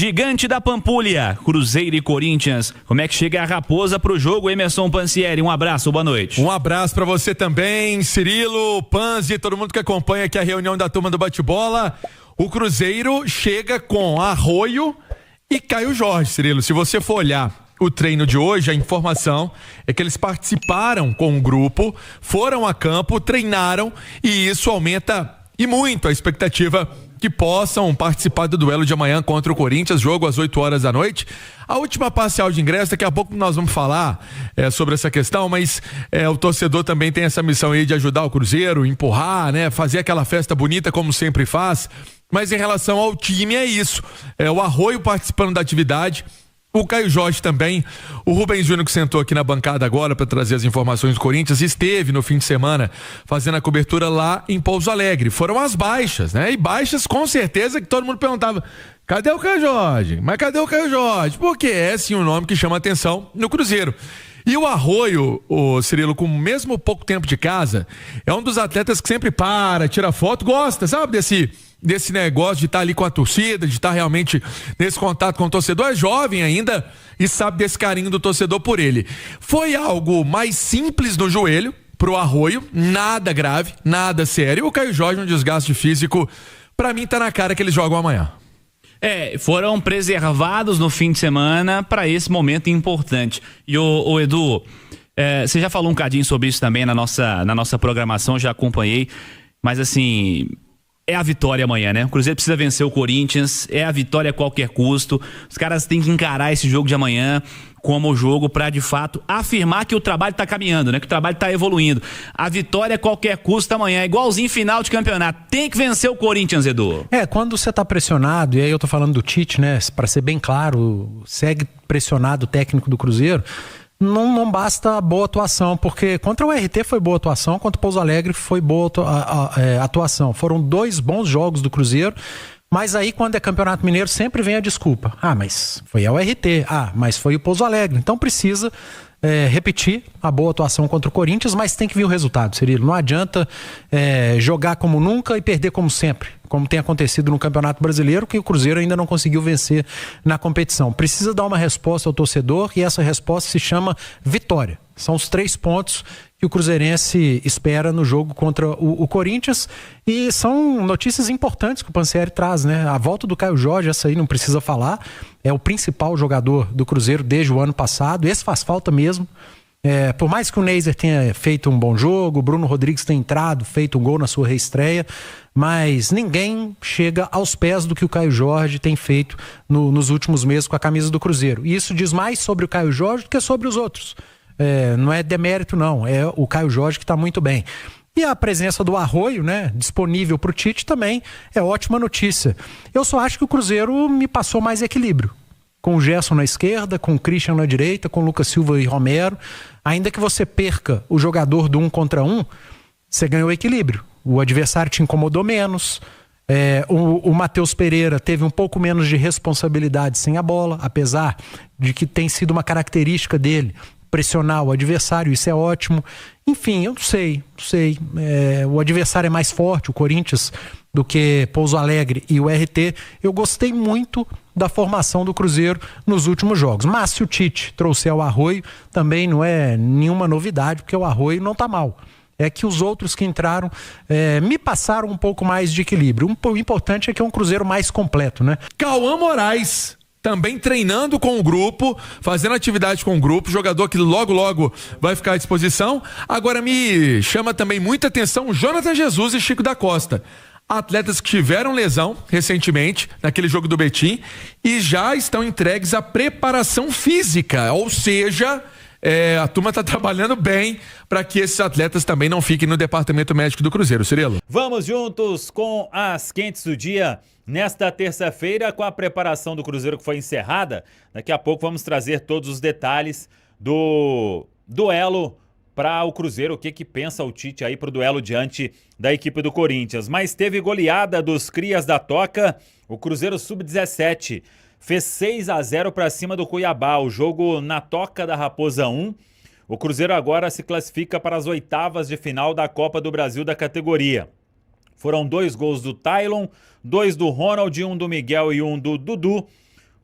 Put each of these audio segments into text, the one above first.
Gigante da Pampulha, Cruzeiro e Corinthians. Como é que chega a Raposa pro jogo, Emerson Pansieri? Um abraço, boa noite. Um abraço pra você também, Cirilo, Panzi, todo mundo que acompanha aqui a reunião da turma do bate-bola. O Cruzeiro chega com Arroio e Caio Jorge, Cirilo. Se você for olhar o treino de hoje, a informação é que eles participaram com o grupo, foram a campo, treinaram e isso aumenta e muito a expectativa que possam participar do duelo de amanhã contra o Corinthians, jogo às 8 horas da noite. A última parcial de ingresso, daqui a pouco nós vamos falar sobre essa questão, mas o torcedor também tem essa missão aí de ajudar o Cruzeiro, empurrar, né, fazer aquela festa bonita como sempre faz. Mas em relação ao time é isso, o Arroio participando da atividade, o Caio Jorge também, o Rubens Júnior que sentou aqui na bancada agora para trazer as informações do Corinthians, esteve no fim de semana fazendo a cobertura lá em Pouso Alegre. Foram as baixas, né? E baixas com certeza que todo mundo perguntava, cadê o Caio Jorge? Mas cadê o Caio Jorge? Porque é sim um nome que chama atenção no Cruzeiro. E o Arroio, o Cirilo, com mesmo pouco tempo de casa, é um dos atletas que sempre tira foto, gosta, sabe, desse negócio de estar ali com a torcida, de estar realmente nesse contato com o torcedor. É jovem ainda e sabe desse carinho do torcedor por ele. Foi algo mais simples no joelho pro Arroio, nada grave, nada sério. O Caio Jorge, um desgaste físico, pra mim tá na cara que eles jogam amanhã. Foram preservados no fim de semana para esse momento importante. E o Edu, você já falou um cadinho sobre isso também na nossa programação, já acompanhei, mas assim, é a vitória amanhã, né? O Cruzeiro precisa vencer o Corinthians, é a vitória a qualquer custo. Os caras têm que encarar esse jogo de amanhã como o jogo para, de fato, afirmar que o trabalho tá caminhando, né? Que o trabalho tá evoluindo. A vitória a qualquer custo amanhã, igualzinho final de campeonato. Tem que vencer o Corinthians, Edu. Quando você tá pressionado, e aí eu tô falando do Tite, né? Para ser bem claro, segue pressionado o técnico do Cruzeiro. Não basta boa atuação, porque contra o RT foi boa atuação, contra o Pouso Alegre foi boa atuação. Foram 2 bons jogos do Cruzeiro, mas aí quando é Campeonato Mineiro sempre vem a desculpa. Mas foi ao RT, mas foi o Pouso Alegre. Então precisa repetir a boa atuação contra o Corinthians, mas tem que vir o resultado, Cirilo. Não adianta jogar como nunca e perder como sempre, como tem acontecido no Campeonato Brasileiro, que o Cruzeiro ainda não conseguiu vencer na competição. Precisa dar uma resposta ao torcedor e essa resposta se chama vitória. São os 3 pontos que o cruzeirense espera no jogo contra o Corinthians, e são notícias importantes que o Pansieri traz, né? A volta do Caio Jorge, essa aí não precisa falar, é o principal jogador do Cruzeiro desde o ano passado, esse faz falta mesmo. Por mais que o Neiser tenha feito um bom jogo, o Bruno Rodrigues tenha entrado, feito um gol na sua reestreia, mas ninguém chega aos pés do que o Caio Jorge tem feito nos últimos meses com a camisa do Cruzeiro. E isso diz mais sobre o Caio Jorge do que sobre os outros. Não é demérito, não. É o Caio Jorge que está muito bem. E a presença do Arroio, né, disponível para o Tite também é ótima notícia. Eu só acho que o Cruzeiro me passou mais equilíbrio. Com o Gerson na esquerda, com o Christian na direita, com o Lucas Silva e Romero. Ainda que você perca o jogador do 1 contra 1, você ganhou equilíbrio. O adversário te incomodou menos. O Matheus Pereira teve um pouco menos de responsabilidade sem a bola, apesar de que tem sido uma característica dele pressionar o adversário, isso é ótimo. Enfim, eu não sei. O adversário é mais forte, o Corinthians, do que Pouso Alegre e o RT. Eu gostei muito da formação do Cruzeiro nos últimos jogos. Mas se o Tite trouxer o Arroio, também não é nenhuma novidade, porque o Arroio não tá mal. É que os outros que entraram me passaram um pouco mais de equilíbrio. O importante é que é um Cruzeiro mais completo, né? Cauã Moraes também treinando com o grupo, fazendo atividade com o grupo, jogador que logo vai ficar à disposição. Agora me chama também muita atenção Jonathan Jesus e Chico da Costa. Atletas que tiveram lesão recentemente naquele jogo do Betim e já estão entregues à preparação física, ou seja, a turma está trabalhando bem para que esses atletas também não fiquem no departamento médico do Cruzeiro. Cirilo. Vamos juntos com as quentes do dia nesta terça-feira, com a preparação do Cruzeiro que foi encerrada. Daqui a pouco vamos trazer todos os detalhes do duelo para o Cruzeiro, o que pensa o Tite aí para o duelo diante da equipe do Corinthians. Mas teve goleada dos Crias da Toca, o Cruzeiro Sub-17 fez 6-0 para cima do Cuiabá, o jogo na Toca da Raposa 1. O Cruzeiro agora se classifica para as 8ª de final da Copa do Brasil da categoria. Foram 2 gols do Tailon, 2 do Ronald, 1 do Miguel e 1 do Dudu.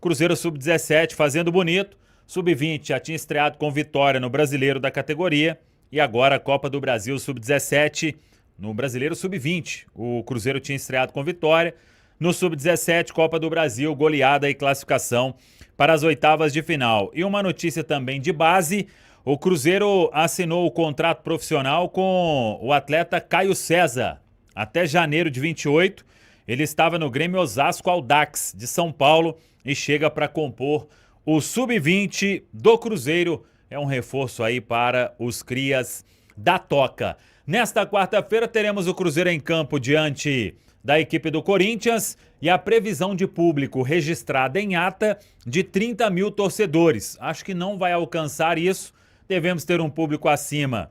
Cruzeiro Sub-17 fazendo bonito. Sub-20 já tinha estreado com vitória no Brasileiro da categoria. E agora a Copa do Brasil Sub-17 no Brasileiro Sub-20. O Cruzeiro tinha estreado com vitória. No Sub-17, Copa do Brasil, goleada e classificação para as oitavas de final. E uma notícia também de base: o Cruzeiro assinou o contrato profissional com o atleta Caio César. Até janeiro de 28, ele estava no Grêmio Osasco Audax de São Paulo e chega para compor o Sub-20 do Cruzeiro. É um reforço aí para os crias da Toca. Nesta quarta-feira teremos o Cruzeiro em campo diante da equipe do Corinthians e a previsão de público registrada em ata de 30 mil torcedores. Acho que não vai alcançar isso, devemos ter um público acima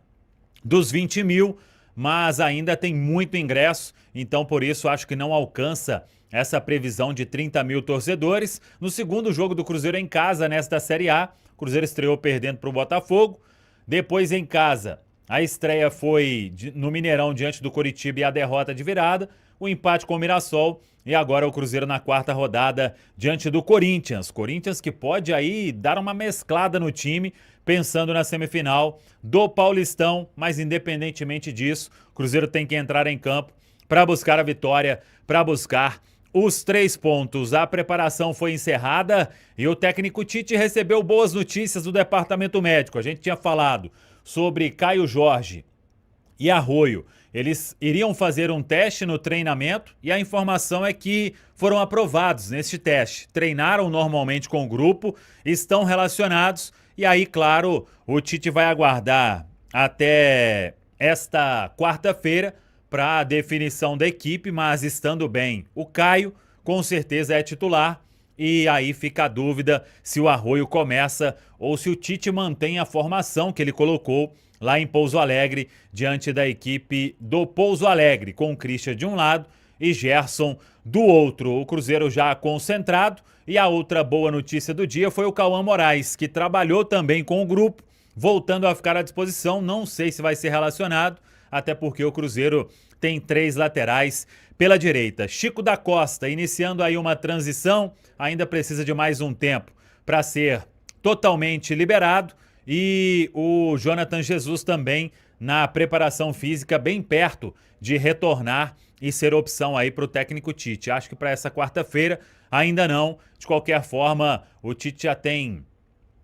dos 20 mil, mas ainda tem muito ingresso, então por isso acho que não alcança essa previsão de 30 mil torcedores. No segundo jogo do Cruzeiro em casa, nesta Série A, o Cruzeiro estreou perdendo para o Botafogo, depois em casa a estreia foi no Mineirão diante do Coritiba e a derrota de virada, o empate com o Mirassol e agora o Cruzeiro na quarta rodada diante do Corinthians. Corinthians que pode aí dar uma mesclada no time, pensando na semifinal do Paulistão, mas independentemente disso, o Cruzeiro tem que entrar em campo para buscar a vitória, para buscar os 3 pontos. A preparação foi encerrada e o técnico Tite recebeu boas notícias do departamento médico. A gente tinha falado sobre Caio Jorge e Arroio. Eles iriam fazer um teste no treinamento e a informação é que foram aprovados neste teste. Treinaram normalmente com o grupo, estão relacionados e aí, claro, o Tite vai aguardar até esta quarta-feira para a definição da equipe, mas estando bem, o Caio com certeza é titular e aí fica a dúvida se o Arroio começa ou se o Tite mantém a formação que ele colocou lá em Pouso Alegre, diante da equipe do Pouso Alegre, com o Christian de um lado e Gerson do outro. O Cruzeiro já concentrado e a outra boa notícia do dia foi o Cauã Moraes, que trabalhou também com o grupo, voltando a ficar à disposição. Não sei se vai ser relacionado, até porque o Cruzeiro tem 3 laterais pela direita. Chico da Costa, iniciando aí uma transição, ainda precisa de mais um tempo para ser totalmente liberado. E o Jonathan Jesus também na preparação física, bem perto de retornar e ser opção aí para o técnico Tite. Acho que para essa quarta-feira ainda não. De qualquer forma, o Tite já tem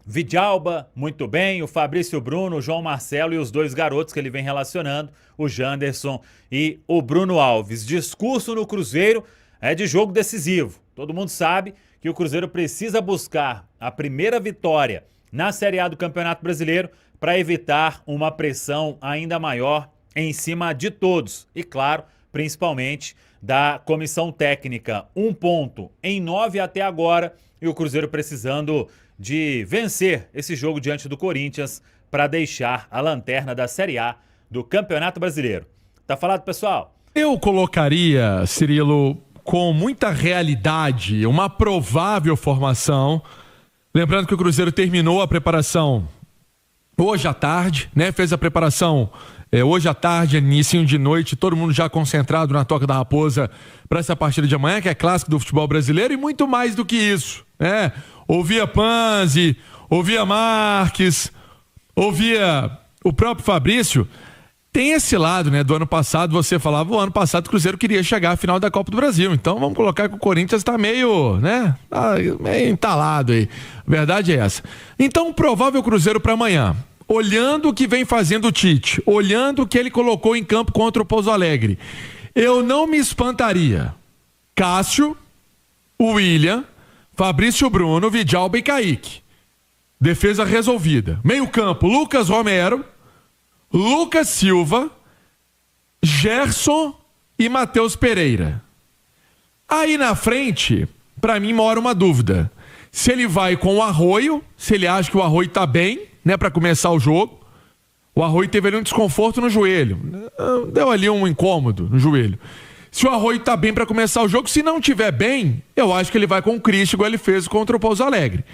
Vidalba, muito bem, o Fabrício Bruno, o João Marcelo e os 2 garotos que ele vem relacionando, o Janderson e o Bruno Alves. Discurso no Cruzeiro é de jogo decisivo. Todo mundo sabe que o Cruzeiro precisa buscar a primeira vitória na Série A do Campeonato Brasileiro para evitar uma pressão ainda maior em cima de todos. E claro, principalmente da comissão técnica. 1 ponto em 9 até agora e o Cruzeiro precisando de vencer esse jogo diante do Corinthians para deixar a lanterna da Série A do Campeonato Brasileiro. Tá falado, pessoal? Eu colocaria, Cirilo, com muita realidade, uma provável formação. Lembrando que o Cruzeiro terminou a preparação hoje à tarde, né? Fez a preparação hoje à tarde, início de noite, todo mundo já concentrado na Toca da Raposa para essa partida de amanhã, que é clássico do futebol brasileiro, e muito mais do que isso, né? Ouvia Panzi, ouvia Marques, ouvia o próprio Fabrício. Tem esse lado, né? Do ano passado, você falava, o ano passado o Cruzeiro queria chegar à final da Copa do Brasil. Então vamos colocar que o Corinthians tá meio, né? Tá meio entalado aí. A verdade é essa. Então, o provável Cruzeiro para amanhã. Olhando o que vem fazendo o Tite, olhando o que ele colocou em campo contra o Pouso Alegre, eu não me espantaria. Cássio, William, Fabrício Bruno, Vidalba e Kaique. Defesa resolvida. Meio campo, Lucas Romero, Lucas Silva, Gerson e Matheus Pereira. Aí na frente, para mim mora uma dúvida. Se ele vai com o Arroio, se ele acha que o Arroio tá bem, né, para começar o jogo. O Arroio teve ali um desconforto no joelho. Deu ali um incômodo no joelho. Se o Arroio tá bem para começar o jogo, se não tiver bem, eu acho que ele vai com o Christian, igual ele fez contra o Pouso Alegre.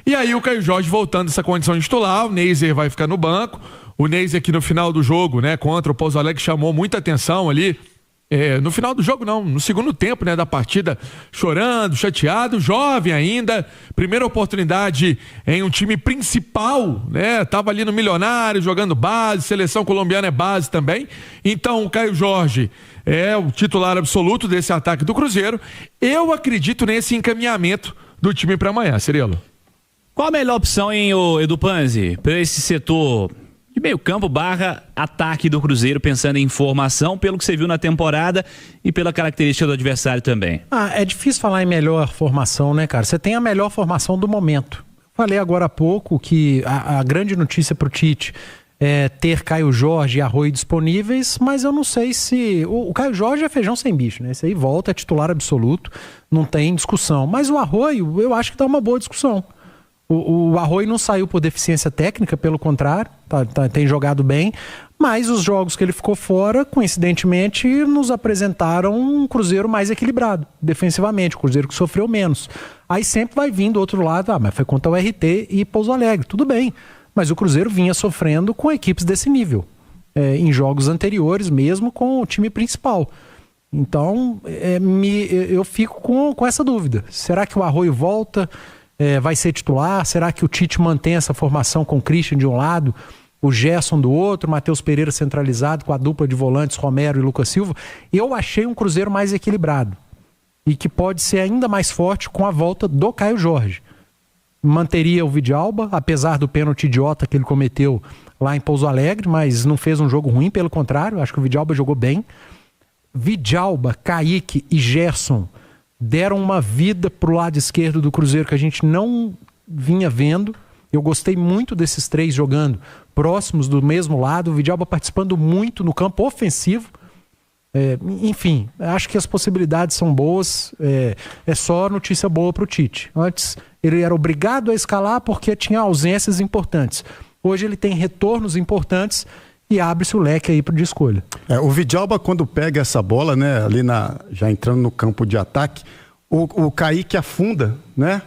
E aí o Caio Jorge voltando essa condição de titular, o Neiser vai ficar no banco. O Neiser aqui no final do jogo, né, contra o Pouso Alegre, chamou muita atenção ali. No final do jogo não, no segundo tempo, né, da partida, chorando, chateado, jovem ainda, primeira oportunidade em um time principal, né, tava ali no Milionário, jogando base, seleção colombiana é base também, então o Caio Jorge é o titular absoluto desse ataque do Cruzeiro. Eu acredito nesse encaminhamento do time para amanhã, Cirilo. Qual a melhor opção, hein, Edu Panzi, para esse setor de meio campo / ataque do Cruzeiro, pensando em formação, pelo que você viu na temporada e pela característica do adversário também? É difícil falar em melhor formação, né, cara? Você tem a melhor formação do momento. Falei agora há pouco que a grande notícia pro Tite é ter Caio Jorge e Arroio disponíveis, mas eu não sei se... O Caio Jorge é feijão sem bicho, né? Esse aí volta, é titular absoluto, não tem discussão. Mas o Arroio, eu acho que dá uma boa discussão. O Arroio não saiu por deficiência técnica, pelo contrário, tem jogado bem, mas os jogos que ele ficou fora, coincidentemente, nos apresentaram um Cruzeiro mais equilibrado, defensivamente, o Cruzeiro que sofreu menos. Aí sempre vai vir do outro lado, mas foi contra o RT e Pouso Alegre, tudo bem, mas o Cruzeiro vinha sofrendo com equipes desse nível, em jogos anteriores, mesmo com o time principal. Então, eu fico com essa dúvida, será que o Arroio volta? Vai ser titular? Será que o Tite mantém essa formação com o Christian de um lado, o Gerson do outro, Matheus Pereira centralizado com a dupla de volantes Romero e Lucas Silva? Eu achei um Cruzeiro mais equilibrado e que pode ser ainda mais forte com a volta do Caio Jorge. Manteria o Vidalba, apesar do pênalti idiota que ele cometeu lá em Pouso Alegre, mas não fez um jogo ruim, pelo contrário, acho que o Vidalba jogou bem. Vidalba, Kaique e Gerson deram uma vida pro lado esquerdo do Cruzeiro que a gente não vinha vendo. Eu gostei muito desses três jogando próximos do mesmo lado, o Vidalba participando muito no campo ofensivo. Enfim, acho que as possibilidades são boas, é só notícia boa pro Tite. Antes ele era obrigado a escalar porque tinha ausências importantes. Hoje ele tem retornos importantes e abre-se o leque aí de escolha. O Vidalba, quando pega essa bola, né, ali já entrando no campo de ataque, o Kaique afunda, né,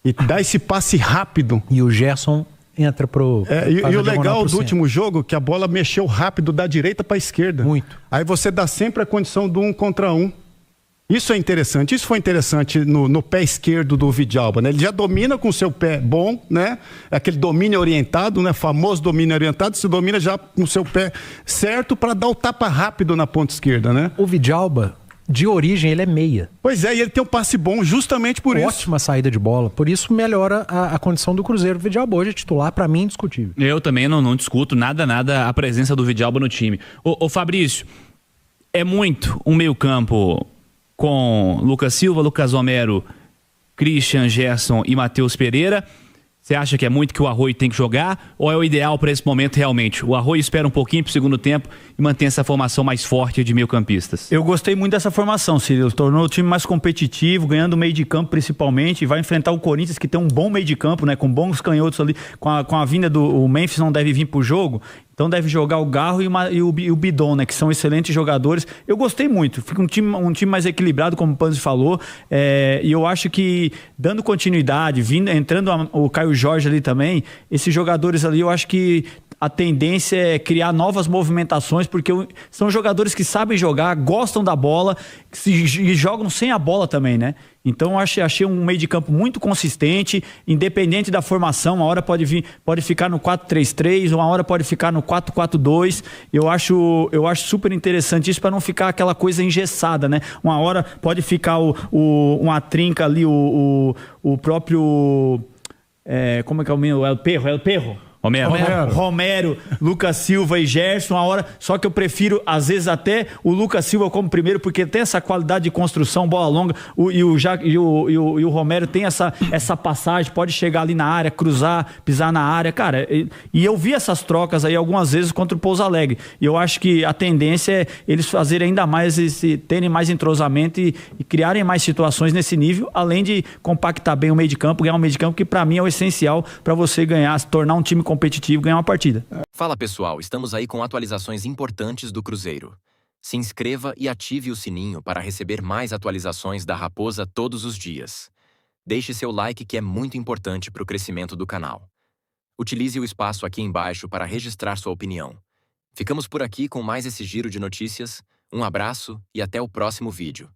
e dá esse passe rápido. E o Gerson entra pro... E o legal do último jogo, que a bola mexeu rápido da direita para a esquerda. Muito. Aí você dá sempre a condição do 1 contra 1. Isso é interessante, isso foi interessante no pé esquerdo do Vidalba, né? Ele já domina com o seu pé bom, né? Aquele domínio orientado, né? Famoso domínio orientado, se domina já com o seu pé certo para dar o tapa rápido na ponta esquerda, né? O Vidalba, de origem, ele é meia. Pois é, e ele tem um passe bom justamente por isso. Ótima saída de bola, por isso melhora a condição do Cruzeiro. O Vidalba hoje é titular, para mim, indiscutível. Eu também não discuto nada a presença do Vidalba no time. Ô Fabrício, é muito um meio campo com Lucas Silva, Lucas Romero, Christian, Gerson e Matheus Pereira. Você acha que é muito que o Arroio tem que jogar? Ou é o ideal para esse momento realmente? O Arroio espera um pouquinho pro segundo tempo e mantém essa formação mais forte de meio-campistas. Eu gostei muito dessa formação, Cirilo. Tornou o time mais competitivo, ganhando o meio de campo principalmente. E vai enfrentar o Corinthians, que tem um bom meio de campo, né? Com bons canhotos ali. Com a vinda do Memphis, não deve vir pro jogo. Então deve jogar o Garro e o Bidon, né? Que são excelentes jogadores. Eu gostei muito. Fica um time mais equilibrado, como o Panzi falou. E eu acho que, dando continuidade, entrando o Caio Jorge ali também, esses jogadores ali, eu acho que a tendência é criar novas movimentações, porque são jogadores que sabem jogar, gostam da bola e jogam sem a bola também, né? Então achei um meio de campo muito consistente, independente da formação. Uma hora pode ficar no 4-3-3, uma hora pode ficar no 4-4-2. Eu acho super interessante isso para não ficar aquela coisa engessada, né? Uma hora pode ficar uma trinca ali, o próprio... como é que é o menino? El Perro. Romero, Lucas Silva e Gerson, a hora. Só que eu prefiro, às vezes, até o Lucas Silva como primeiro, porque tem essa qualidade de construção, bola longa. E o Romero tem essa passagem, pode chegar ali na área, cruzar, pisar na área. Cara, e eu vi essas trocas aí algumas vezes contra o Pouso Alegre. E eu acho que a tendência é eles fazerem ainda mais, terem mais entrosamento e criarem mais situações nesse nível, além de compactar bem o meio de campo, ganhar um meio de campo, que pra mim é o essencial para você ganhar, se tornar um time competitivo, ganhar uma partida. Fala pessoal, estamos aí com atualizações importantes do Cruzeiro. Se inscreva e ative o sininho para receber mais atualizações da Raposa todos os dias. Deixe seu like, que é muito importante para o crescimento do canal. Utilize o espaço aqui embaixo para registrar sua opinião. Ficamos por aqui com mais esse giro de notícias. Um abraço e até o próximo vídeo.